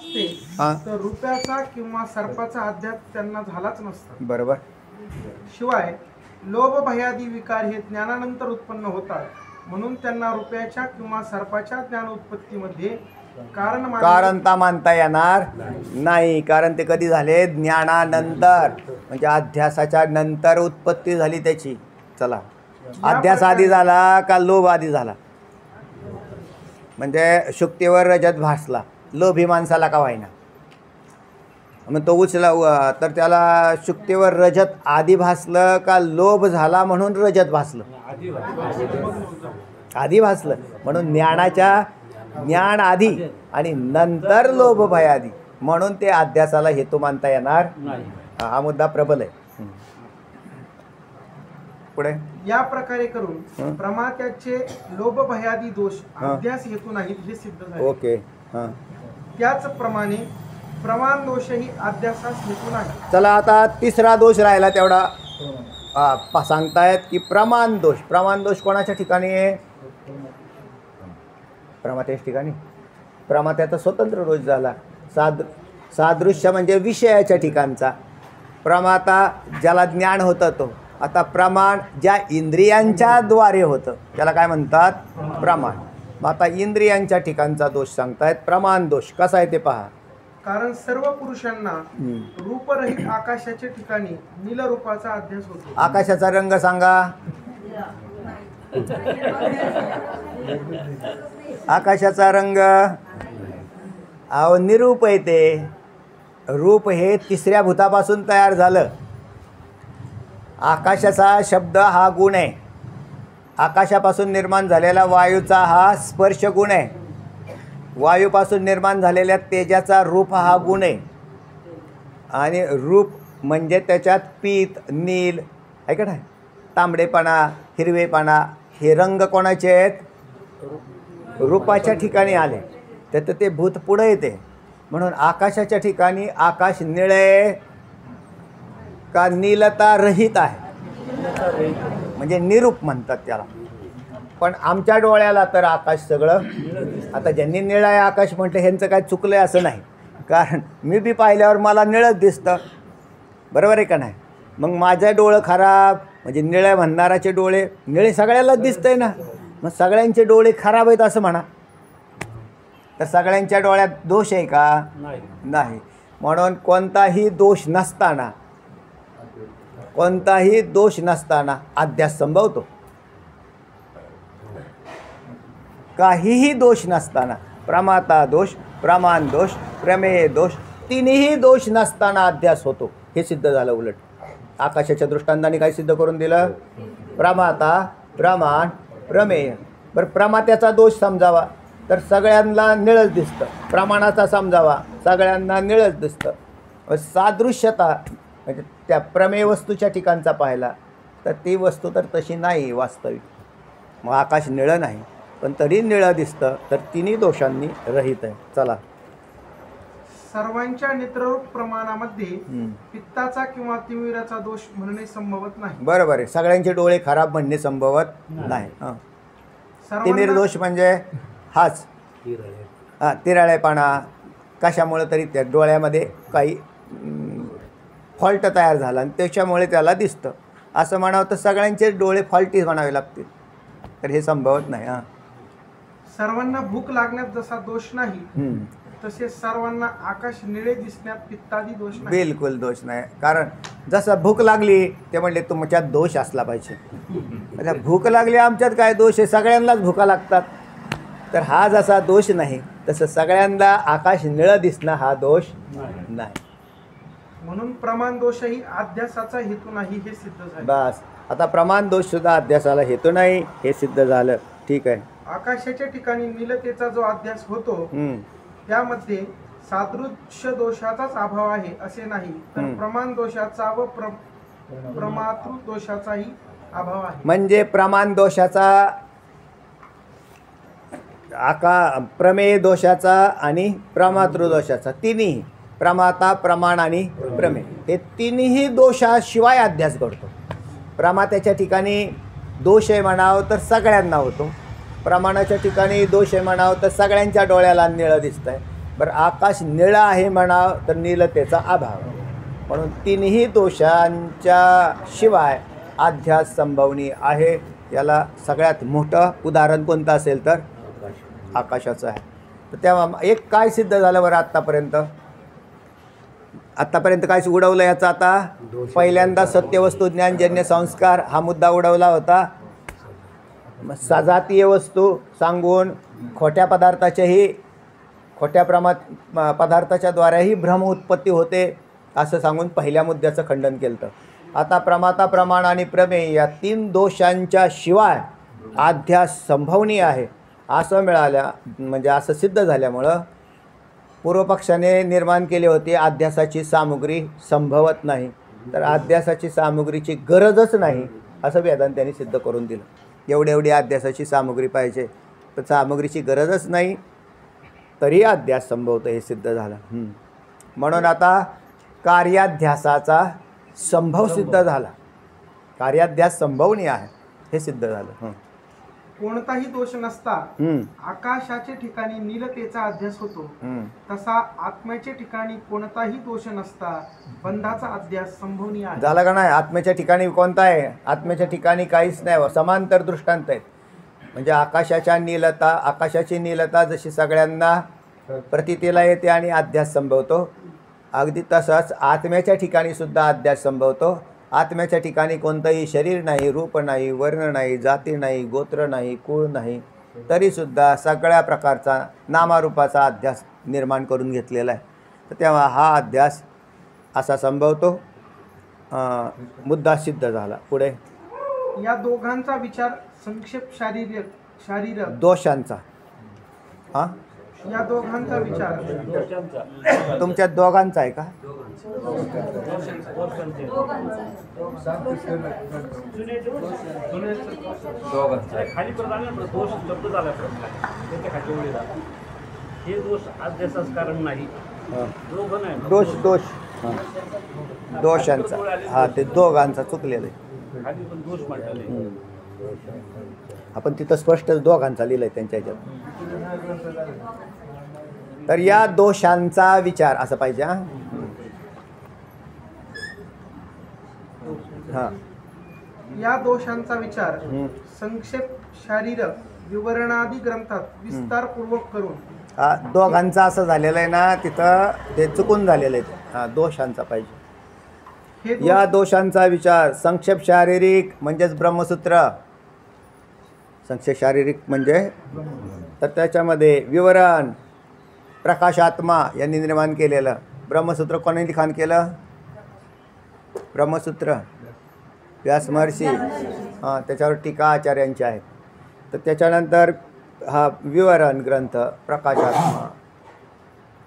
असते तर रुपयाचा किंवा सर्पाचा अध्यास त्यांना झालाच नसता. बरोबर. शिवाय लोभ भयादी विकार हे ज्ञानानंतर उत्पन्न होतात, म्हणून त्यांना रुपयाच्या किंवा सर्पाच्या ज्ञान उत्पत्तीमध्ये कारणता मानता येणार नाही. कारण ते कधी झाले? ज्ञानानंतर, म्हणजे अध्यासाच्या नंतर उत्पत्ती झाली त्याची. चला, अध्यास आधी झाला का लोभ आधी झाला? म्हणजे शुक्तीवर रजत भासला, लोभी माणसाला का व्हायना, मग तो उचला तर त्याला शुक्तीवर रजत आधी भासलं का लोभ झाला म्हणून रजत भासलं? आधी भासलं. म्हणून ज्ञान आधी आणि नंतर लोभ भय आधी, म्हणून ते अध्यासाला हेतू मानता येणार. हा मुद्दा प्रबल आहे. पुढे या प्रकारे करून प्रमात्याचे लोभ भयादी दोष अध्यास हेतू नाहीत हे सिद्ध झाले. ओके. त्याचप्रमाणे प्रमाण दोषही अध्यासास हेतू नाही. चला, आता तिसरा दोष राहिला तेवढा सांगतायत की प्रमाण दोष. प्रमाण दोष कोणाच्या ठिकाणी आहे? प्रमात्याच्या ठिकाणी. प्रमात्याचा स्वतंत्र दोष झाला. सादृश्य म्हणजे विषयाच्या ठिकाणचा. प्रमाता ज्याला ज्ञान होतं तो. आता प्रमाण ज्या इंद्रियांच्या द्वारे होतं त्याला काय म्हणतात? प्रमाण. मग आता इंद्रियांच्या ठिकाणचा दोष सांगतायत. प्रमाण दोष कसा आहे ते पहा. कारण सर्व पुरुषांना रूपरहित आकाशाच्या ठिकाणी नील रूपाचा अध्यास होतो. आकाशाचा रंग सांगा. आकाशाचा रंग निरूप आहे ते. रूप हे तिसऱ्या भूतापासून तयार झालं. आकाशाचा शब्द हा गुण आहे. आकाशापासून निर्माण झालेला वायूचा हा स्पर्श गुण आहे. वायूपासून निर्माण झालेल्या तेजाचा रूप हा गुण आहे. आणि रूप म्हणजे त्याच्यात पीत, नील, आहे का नाही, तांबडेपणा, हिरवेपणा, हे रंग कोणाचे आहेत? रूपाच्या ठिकाणी आले. तर ते भूत पुढे येते. म्हणून आकाशाच्या ठिकाणी आकाश निळे का नीलता रहित आहे, म्हणजे निरूप म्हणतात त्याला. पण आमच्या डोळ्याला तर आकाश सगळं, आता ज्यांनी निळं आहे आकाश म्हटलं ह्यांचं काय चुकलं आहे असं नाही. कारण मी बी पाहिल्यावर मला निळंच दिसतं. बरोबर आहे का नाही? मग माझं डोळं खराब म्हणजे निळं म्हणणाराचे डोळे निळे सगळ्यालाच दिसतंय ना. मग सगळ्यांचे डोळे खराब आहेत असं म्हणा, तर सगळ्यांच्या डोळ्यात दोष आहे का? नाही. म्हणून कोणताही दोष नसताना अध्यास संभवतो. काहीही दोष नसताना, प्रमाता दोष, प्रमाण दोष, प्रमेय दोष, तिन्ही दोष नसताना अध्यास होतो. हे सिद्ध झालं. उलट आकाशाच्या दृष्टांताने काय सिद्ध करून दिलं? प्रमाता, प्रमाण, प्रमेय. बरं, प्रमात्याचा दोष समजावा तर सगळ्यांना निळच दिसतं. प्रमाणाचा समजावा सगळ्यांना निळच दिसतं. सादृश्यता म्हणजे त्या प्रमेय वस्तूच्या ठिकाणचा पाहिला तर ती वस्तू तर तशी नाही वास्तविक. मग आकाश निळं नाही पण तरी निळं दिसतं, तर तिन्ही दोषांनी रहित आहे. चला, सर्वांच्या नेत्ररूप प्रमाणामध्ये पित्ताचा किंवा तिमिराचा दोष म्हणणे संभवत नाही. बरोबर आहे. सगळ्यांचे डोळे खराब म्हणणे संभवत नाही. तिमिर दोष म्हणजे हाच तिराळेपणा. कशामुळे तरी त्या डोळ्यामध्ये काही फॉल्ट तयार झाला आणि त्याच्यामुळे त्याला दिसतं असं म्हणावं तर सगळ्यांचे डोळे फॉल्टी म्हणावे लागतील, तर हे संभवत नाही. सर्वांना भूक लागण्यात जसा दोष नाही तसे सर्वांना आकाश निळे दिसण्यात पित्तादी दोष नाही. बिलकुल दोष नाही. कारण जसं भूक लागली ते म्हणले तुमच्यात दोष असला पाहिजे. म्हणजे भूक लागली आमच्यात काय दोष आहे? सगळ्यांनाच भूका लागतात. तर हा जसा दोष नाही तसं सगळ्यांना आकाश निळं दिसणं हा दोष नाही. म्हणून प्रमाण दोषही अध्यासाचा हेतू नाही हे सिद्ध झाले. बस, आता प्रमाण दोष सुद्धा अध्यासाला हेतू नाही हे सिद्ध झालं. ठीक आहे. आकाशाच्या ठिकाणी नीलतेचा जो अध्यास होतो त्यामध्ये सादृश्य दोषाचाच अभाव आहे असे नाही, तर प्रमाण दोषाचा व प्रमातृ दोषाचाही अभाव आहे. म्हणजे प्रमाण दोषाचा, प्रमेय दोषाचा आणि प्रमातृ दोषाचा, तिन्ही प्रमाता, प्रमाण आणि प्रमेय, हे तिन्ही दोषाशिवाय अध्यास घडतो. प्रमात्याच्या ठिकाणी दोष आहे म्हणावं तर सगळ्यांना होतो. प्रमाणाच्या ठिकाणी दोष आहे म्हणावं तर सगळ्यांच्या डोळ्याला निळं दिसतं आहे. बरं आकाश निळं आहे म्हणावं तर नीलतेचा अभाव, म्हणून तिन्ही दोषांच्या शिवाय अध्यास संभवनी आहे. याला सगळ्यात मोठं उदाहरण कोणतं असेल तर आकाशाचं आहे. तर तेव्हा एक काय सिद्ध झालं बरं आत्तापर्यंत काय उडवलं याचा? आता पहिल्यांदा सत्यवस्तू ज्ञानजन्य संस्कार हा मुद्दा उडवला होता. सजातीय वस्तू सांगून खोट्या पदार्थाच्या द्वारेही भ्रम उत्पत्ती होते असं सांगून पहिल्या मुद्द्याचं खंडन केलं होतं. आता प्रमाता, प्रमाण आणि प्रमेय या 3 दोषांच्या शिवाय अध्यास संभवनीय आहे असं म्हणजे असं सिद्ध झाल्यामुळं पूर्वपक्षाने निर्माण केले होते अध्यासाची सामुग्री संभवत नाही, तर अध्यासाची सामुग्रीची गरजच नाही असं वेदांतांनी सिद्ध करून दिलं. एवढी अध्यासाची सामुग्री पाहिजे, तर सामुग्रीची गरजच नाही तरी अध्यास संभवतं हे सिद्ध झालं. म्हणून आता कार्याध्यासाचा संभव सिद्ध झाला. कार्याध्यास संभवनीय आहे हे सिद्ध झालं. कोणताही दोष नसता आकाशाच्या ठिकाणी नीलतेचा अध्यास होतो, तसा आत्म्याच्या ठिकाणी कोणताही दोष नसता बंधाचा अध्यास संभवनीय आहे. झाला का नाही? आत्म्याच्या ठिकाणी कोणता आहे? आत्म्याच्या ठिकाणी काहीच नाही. समांतर दृष्टांत आहेत. म्हणजे आकाशाची नीलता जशी सगळ्यांना प्रतीतीला येते आणि अध्यास संभवतो, अगदी तसंच आत्म्याच्या ठिकाणी सुद्धा अध्यास संभवतो. आत्म्याच्या ठिकाणी कोणतंही शरीर नाही, रूप नाही, वर्ण नाही, जाती नाही, गोत्र नाही, कुळ नाही, तरीसुद्धा सगळ्या प्रकारचा नामारूपाचा अध्यास निर्माण करून घेतलेला आहे. तर तेव्हा हा अध्यास असा संभवतो. मुद्दा सिद्ध झाला. पुढे या दोघांचा विचार संक्षेप शारीरिक दोषांचा. या दोघांचा विचार तुमच्या दोघांचा आहे का? खाली परत आले ना दोष शब्द झाला त्याच्या खाली उडीला हे दोष अध्यासाच कारण नाही. दोघं नाही दोषांचा. हा ते दोघांचा चुकलेलं आहे. खाली पण दोष म्हटलेले आपण तिथं स्पष्ट दोघांचा लिहिलंय त्यांच्या ह्याच्यात. तर या दोषांचा विचार असं पाहिजे. या दोषांचा विचार संक्षेप शारीरिक विवरणादी ग्रंथात विस्तारपूर्वक करून दोघांचा असं झालेलं आहे ना, तिथं ते चुकून झालेलं आहे. दोषांचा पाहिजे. या दोषांचा विचार संक्षेप शारीरिक म्हणजेच ब्रह्मसूत्र. संक्षेप शारीरिक म्हणजे तर त्याच्यामध्ये विवरण प्रकाशात्मा यांनी निर्माण केलेलं ब्रह्मसूत्र. कोणी लिखाण केलं? ब्रह्मसूत्र व्यास महर्षी. त्याच्यावर टीका आचार्यांची आहेत. तर त्याच्यानंतर हा विवरण ग्रंथ प्रकाशात्मा.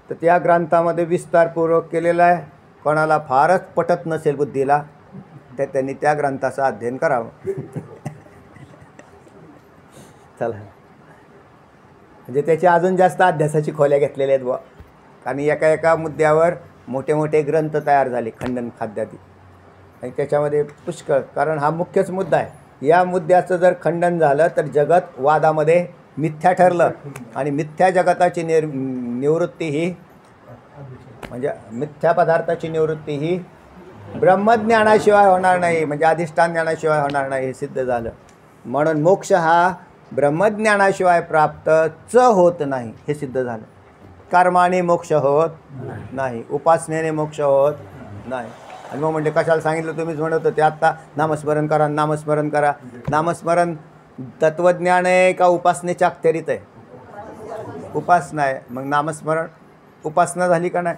तर त्या ग्रंथामध्ये विस्तारपूर्वक केलेला आहे. कोणाला फारच पटत नसेल बुद्धीला तर त्यांनी त्या ग्रंथाचं अध्ययन करावं. चला, म्हणजे त्याची अजून जास्त अभ्यासाची खोल्या घेतलेल्या आहेत बुवा. कारण एका मुद्द्यावर मोठे मोठे ग्रंथ तयार झाले, खंडन खाद्यादी, आणि त्याच्यामध्ये पुष्कळ. कारण हा मुख्यच मुद्दा आहे. या मुद्द्याचं जर खंडन झालं तर जगत वादामध्ये मिथ्या ठरलं, आणि मिथ्या जगताची निवृत्ती ही म्हणजे मिथ्या पदार्थाची निवृत्ती ही ब्रह्मज्ञानाशिवाय होणार नाही, म्हणजे अधिष्ठान ज्ञानाशिवाय होणार नाही हे सिद्ध झालं. म्हणून मोक्ष हा ब्रह्मज्ञानाशिवाय प्राप्तच होत नाही हे सिद्ध झालं. कर्माने मोक्ष होत नाही, उपासनेने मोक्ष होत नाही. आणि मग म्हणजे कशाला सांगितलं? तुम्हीच म्हणत होते आत्ता नामस्मरण करा, नामस्मरण करा. नामस्मरण तत्त्वज्ञान आहे का उपासनेच्या अखत्यारीत आहे? उपासना आहे. मग नामस्मरण उपासना झाली का नाही?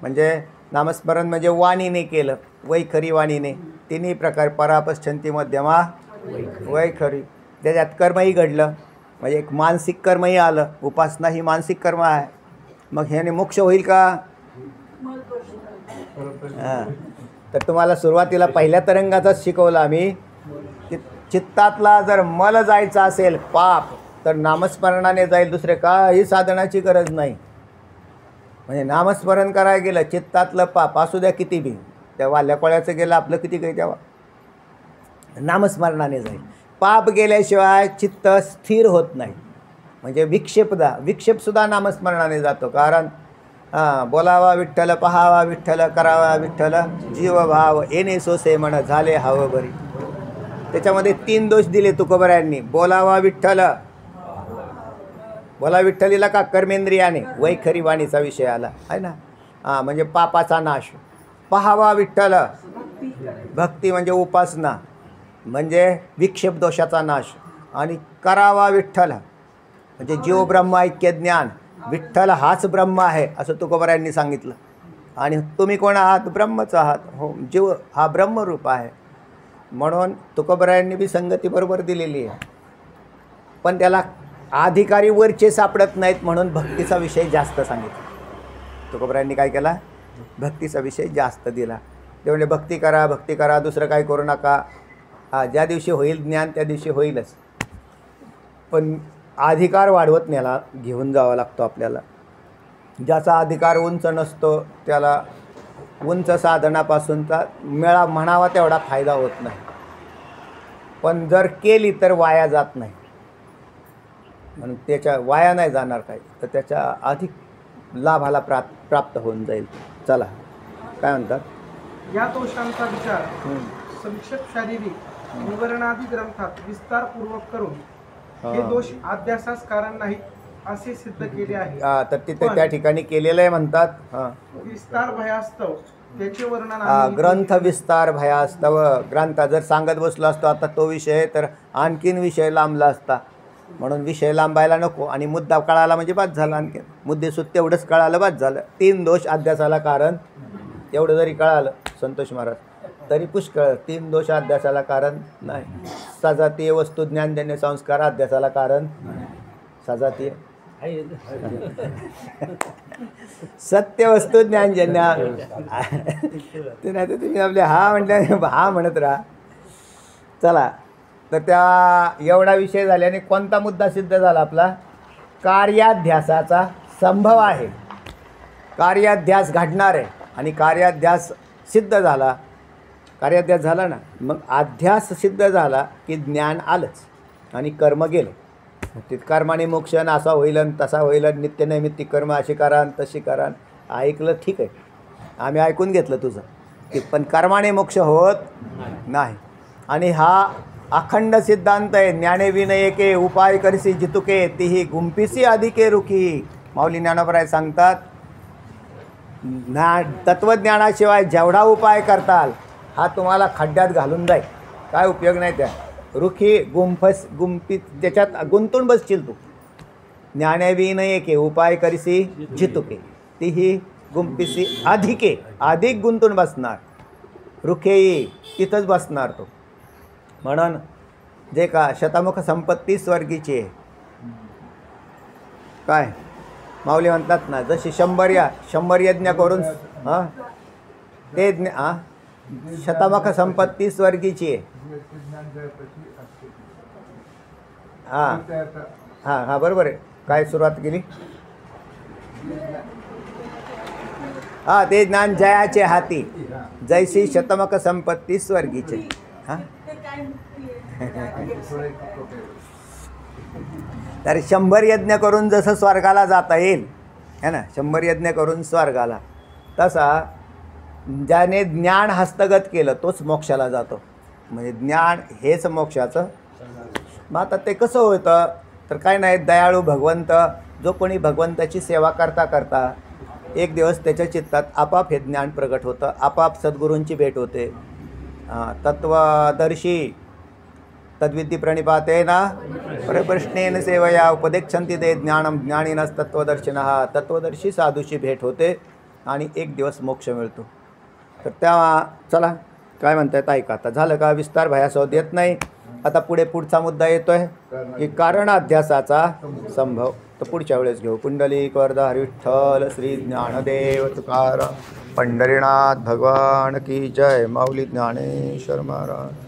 म्हणजे नामस्मरण म्हणजे वाणीने केलं, वैखरी वाणीने. तिन्ही प्रकार परापश्चंती मध्यमा वैखरी. त्याच्यात कर्मही घडलं, म्हणजे एक मानसिक कर्मही आलं. उपासना ही मानसिक कर्म आहे. मग ह्याने मोक्ष होईल का? तर तुम्हाला सुरुवातीला पहिल्या तरंगाचाच शिकवलं आम्ही की चित्तातला जर मल जायचा असेल, पाप, तर नामस्मरणाने जाईल. दुसरे काही साधनाची गरज नाही. म्हणजे नामस्मरण करायला गेलं, चित्तातलं पाप असू द्या किती बी, त्या वाल्या कोळ्याचं गेलं आपलं किती काही, तेव्हा नामस्मरणाने जाईल. पाप गेल्याशिवाय चित्त स्थिर होत नाही. म्हणजे विक्षेपसुद्धा नामस्मरणाने जातो. कारण हां, बोलावा विठ्ठल, पहावा विठ्ठल, करावा विठ्ठल, जीवभाव येणे सोसे म्हण झाले हवं बरी. त्याच्यामध्ये 3 दोष दिले तुकोबरायांनी. बोलावा विठ्ठल, बोला विठ्ठलीला का कर्मेंद्रियाने, वैखरी वाणीचा विषय आला आहे ना. हां, म्हणजे पापाचा नाश. पहावा विठ्ठल, भक्ती म्हणजे उपासना, म्हणजे विक्षेप दोषाचा नाश. आणि करावा विठ्ठल म्हणजे जीव ब्रह्म ऐक्य ज्ञान. विठ्ठल हाच ब्रह्म आहे असं तुकोबरायांनी सांगितलं. आणि तुम्ही कोण आहात? ब्रह्मच आहात. हो, जीव हा ब्रह्मरूप आहे. म्हणून तुकोबरायांनी बी संगती बरोबर दिलेली आहे. पण त्याला अधिकारी वरचे सापडत नाहीत म्हणून भक्तीचा विषय जास्त सांगितला. तुकोबरायांनी काय केला? भक्तीचा विषय जास्त दिला. ते म्हणजे भक्ती करा, दुसरं काय करू नका. ज्या दिवशी होईल ज्ञान त्या दिवशी होईलच. पण अधिकार वाढवत नेला घेऊन जावा लागतो आपल्याला. ज्याचा अधिकार उंच नसतो त्याला उंच साधनापासूनचा म्हणावा तेवढा फायदा होत नाही. पण जर केली तर वाया जात नाही. म्हणून त्याच्या वाया नाही जाणार काही, तर त्याच्या अधिक लाभाला प्राप्त होऊन जाईल. चला काय म्हणतात? या दोषांचा विचार संक्षेप शारीरिक निवरणादी ग्रंथात विस्तारपूर्वक करून हे दोष अध्यासास कारण नाही असे सिद्ध केले आहे. तर तिथे त्या ठिकाणी केलेलं आहे म्हणतात. विस्तार भयास्तव त्याचे वर्णन ग्रंथ विस्तार भयास्तव. ग्रंथ जर सांगत बसलो असतो आता तो विषय तर आणखीन विषय लांबला असता. म्हणून विषय लांबायला नको. आणि मुद्दा कळाला म्हणजे बाद झाला. आणखी मुद्देसूद तेवढंच कळालं बाद झालं. 3 दोष अध्यासाला कारण एवढं जरी कळालं संतोष महाराज तरी पुष्कळ. 3 दोष अध्यासाला कारण नाही. सजातीय वस्तू ज्ञानजन्य संस्कार अध्यासाला कारण. सजातीय सत्य वस्तू ज्ञानजन्य ते नाही तर तुम्ही आपले हा म्हटलं हा म्हणत राहा. चला तर त्या एवढा विषय झाल्याने कोणता मुद्दा सिद्ध झाला आपला? कार्याध्यासाचा संभव आहे. कार्याध्यास घडणार आहे आणि कार्याध्यास सिद्ध झाला. कार्याध्यास झाला ना, मग अध्यास सिद्ध झाला की ज्ञान आलंच आणि कर्म गेले. ते कर्माने मोक्ष असा होईल तसा होईल, नित्यनैमित्तिक कर्म अशी करा तशी करा. ऐकलं ठीक आहे, आम्ही ऐकून घेतलं तुझं की पण कर्माने मोक्ष होत नाही. आणि हा अखंड सिद्धांत आहे. ज्ञाने विनयके उपाय करसी जितुके तीही गुंपिसी अधिके रुखी. माऊली ज्ञानोबराय सांगतात तत्त्वज्ञानाशिवाय जेवढा उपाय करताल हा तुम्हाला खड्ड्यात घालून जाईल. काय उपयोग नाही त्या. रुखी गुंफीत त्याच्यात गुंतून बसशील तू. ज्ञाने विनयके उपाय करसी जितुके तीही गुंपिसी अधिके. अधिक गुंतून बसणार. रुखेई तिथंच बसणार तो. म्हणून जे का शतमुख संपत्ती स्वर्गीची आहे. काय माऊली म्हणतात ना, जशी 100 यज्ञ करून ते शतमुख संपत्ती स्वर्गीची आहे. हां बरोबर आहे. काय सुरुवात केली? ते ज्ञान जयाचे हाती जैसी शतमुख संपत्ती स्वर्गीची. तर 100 यज्ञ करून जसं स्वर्गाला जाता येईल है ना, 100 यज्ञ करून स्वर्गाला, तसा ज्याने ज्ञान हस्तगत केलं तोच मोक्षाला जातो. म्हणजे ज्ञान हेच मोक्षाचं. मग आता ते कसं होतं तर काय नाही, दयाळू भगवंत जो कोणी भगवंताची सेवा करता करता एक दिवस त्याच्या चित्तात आपाप हे ज्ञान प्रगट होतं. आपाप सद्गुरूंची भेट होते. तत्वदर्शी तद्विद्धी प्रणिपातेन परप्रश्नेन सेवया उपदेक्षन्ति ते ज्ञानम ज्ञानिनस्तत्वदर्शिनः. तत्वदर्शी साधूची भेट होते आणि एक दिवस मोक्ष मिळतो. तर त्या चला काय म्हणतायत ऐका. आता झालं का? विस्तार भयासह देत नाही. आता पुढचा मुद्दा येतोय की कारण अध्यासाचा संभव. तर पुढच्या वेळेस घेऊ. पुंडलिक वरदा हरी विठ्ठल श्री ज्ञानदेव तुकाराम पंढरीनाथ भगवान की जय. माऊली ज्ञानेश्वर महाराज.